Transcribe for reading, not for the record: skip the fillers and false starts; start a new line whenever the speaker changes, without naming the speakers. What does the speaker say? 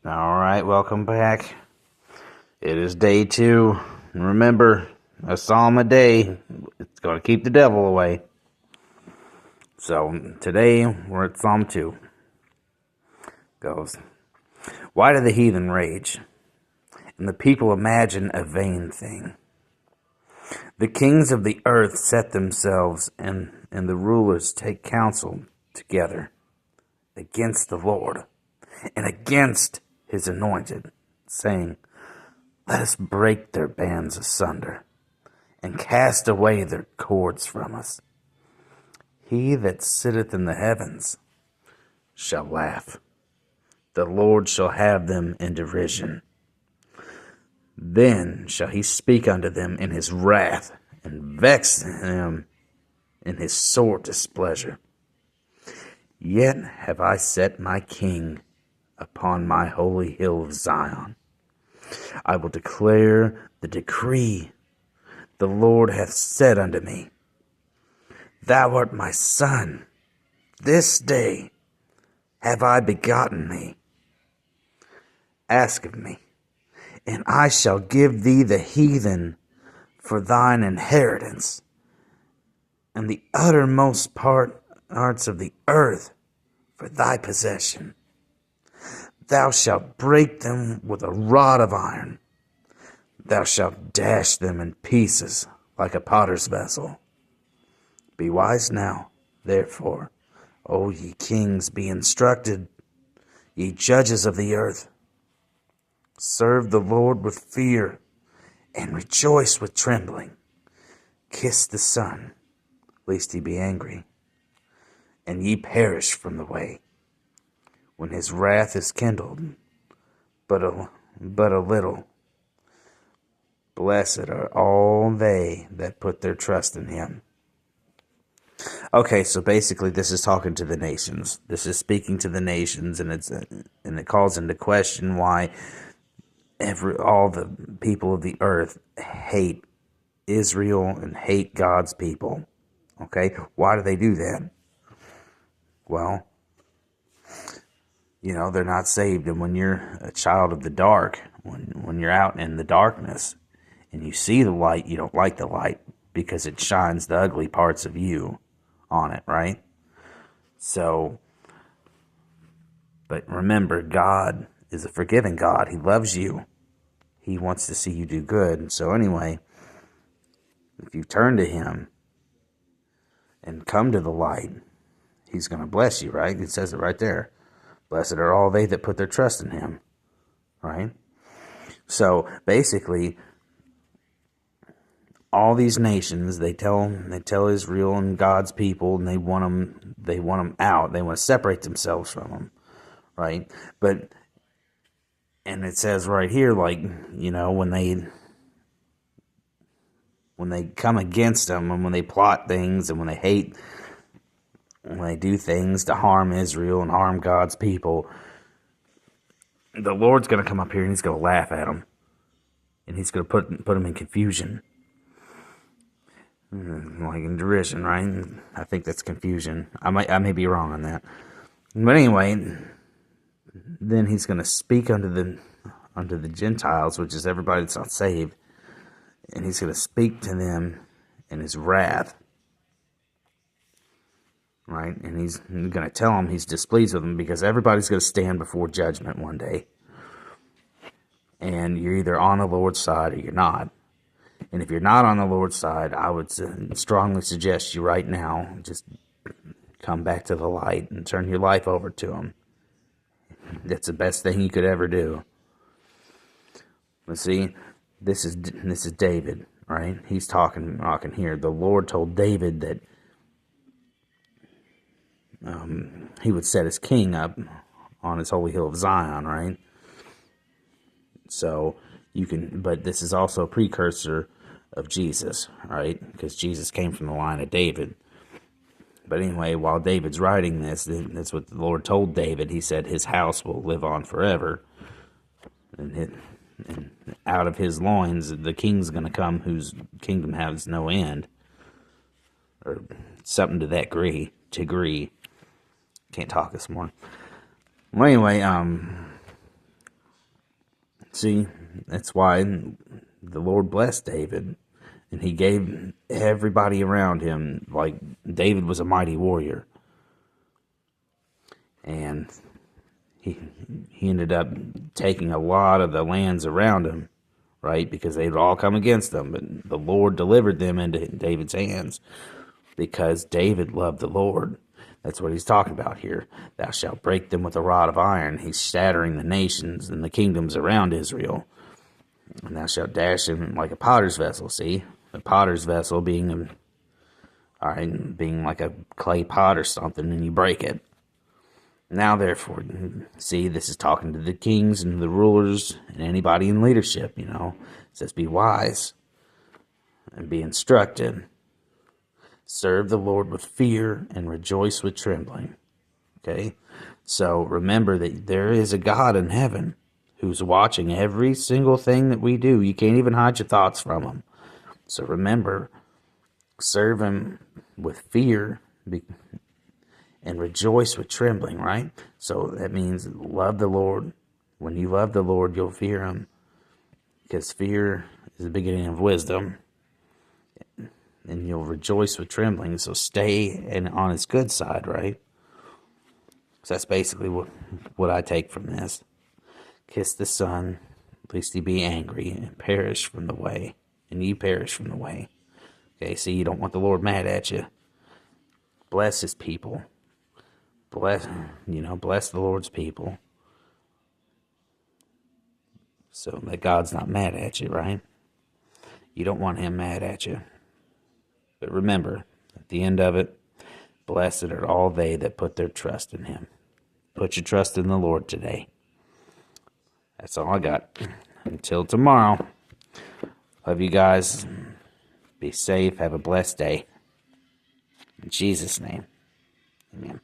All right, welcome back. It is day 2. And remember, a psalm a day, it's going to keep the devil away. So today we're at Psalm 2. Goes, why do the heathen rage, and the people imagine a vain thing? The kings of the earth set themselves, and the rulers take counsel together against the Lord and against his anointed, saying, let us break their bands asunder and cast away their cords from us. He that sitteth in the heavens shall laugh. The Lord shall have them in derision. Then shall he speak unto them in his wrath, and vex them in his sore displeasure. Yet have I set my king upon my holy hill of Zion. I will declare the decree. The Lord hath said unto me, thou art my son. This day have I begotten thee. Ask of me, and I shall give thee the heathen for thine inheritance, and the uttermost parts of the earth for thy possession. Thou shalt break them with a rod of iron. Thou shalt dash them in pieces like a potter's vessel. Be wise now, therefore, O ye kings, be instructed, ye judges of the earth. Serve the Lord with fear, and rejoice with trembling. Kiss the Son, lest he be angry, and ye perish from the way, when his wrath is kindled, but a little. Blessed are all they that put their trust in him. Okay, so basically this is talking to the nations. This is speaking to the nations, and it calls into question why all the people of the earth hate Israel and hate God's people. Okay, why do they do that? Well, they're not saved, and when you're a child of the dark, when you're out in the darkness and you see the light, you don't like the light because it shines the ugly parts of you on it, right? So, but remember, God is a forgiving God. He loves you. He wants to see you do good. So anyway, if you turn to him and come to the light, he's going to bless you, right? It says it right there. Blessed are all they that put their trust in him, right? So basically, all these nations, they tell Israel and God's people, and they want them out. They want to separate themselves from them, right? And it says right here, like, when they come against them, and when they plot things, and when they do things to harm Israel and harm God's people, the Lord's going to come up here and he's going to laugh at them, and he's going to put them in confusion. Like in derision, right? I think that's confusion. I may be wrong on that. But anyway, then he's going to speak unto the Gentiles, which is everybody that's not saved, and he's going to speak to them in his wrath, right? And he's going to tell them he's displeased with them because everybody's going to stand before judgment one day, and you're either on the Lord's side or you're not. And if you're not on the Lord's side, I would strongly suggest you right now just come back to the light and turn your life over to him. That's the best thing you could ever do. But see, this is David, right? He's talking here. The Lord told David that he would set his king up on his holy hill of Zion, right? So but this is also a precursor of Jesus, right? Because Jesus came from the line of David. But anyway, while David's writing this, that's what the Lord told David. He said his house will live on forever. And out of his loins, the king's going to come whose kingdom has no end. Or something to that degree. Can't talk this morning. Well, anyway, See, that's why the Lord blessed David, and he gave everybody around him, like David was a mighty warrior. And he ended up taking a lot of the lands around him, right? Because they'd all come against him, but the Lord delivered them into David's hands because David loved the Lord. That's what he's talking about here. Thou shalt break them with a rod of iron. He's shattering the nations and the kingdoms around Israel. And thou shalt dash them like a potter's vessel. See, the potter's vessel being being like a clay pot or something, and you break it. Now, therefore, see, this is talking to the kings and the rulers and anybody in leadership, It says, be wise and be instructed. Serve the Lord with fear and rejoice with trembling. Okay? So remember that there is a God in heaven who's watching every single thing that we do. You can't even hide your thoughts from him. So remember, serve him with fear and rejoice with trembling, right? So that means love the Lord. When you love the Lord, you'll fear him, because fear is the beginning of wisdom. And you'll rejoice with trembling. So stay on his good side, right? So that's basically what I take from this. Kiss the Son, lest he be angry and perish from the way. And you perish from the way. Okay, so you don't want the Lord mad at you. Bless his people. Bless the Lord's people. So that God's not mad at you, right? You don't want him mad at you. But remember, at the end of it, blessed are all they that put their trust in him. Put your trust in the Lord today. That's all I got. Until tomorrow. Love you guys. Be safe. Have a blessed day. In Jesus' name. Amen.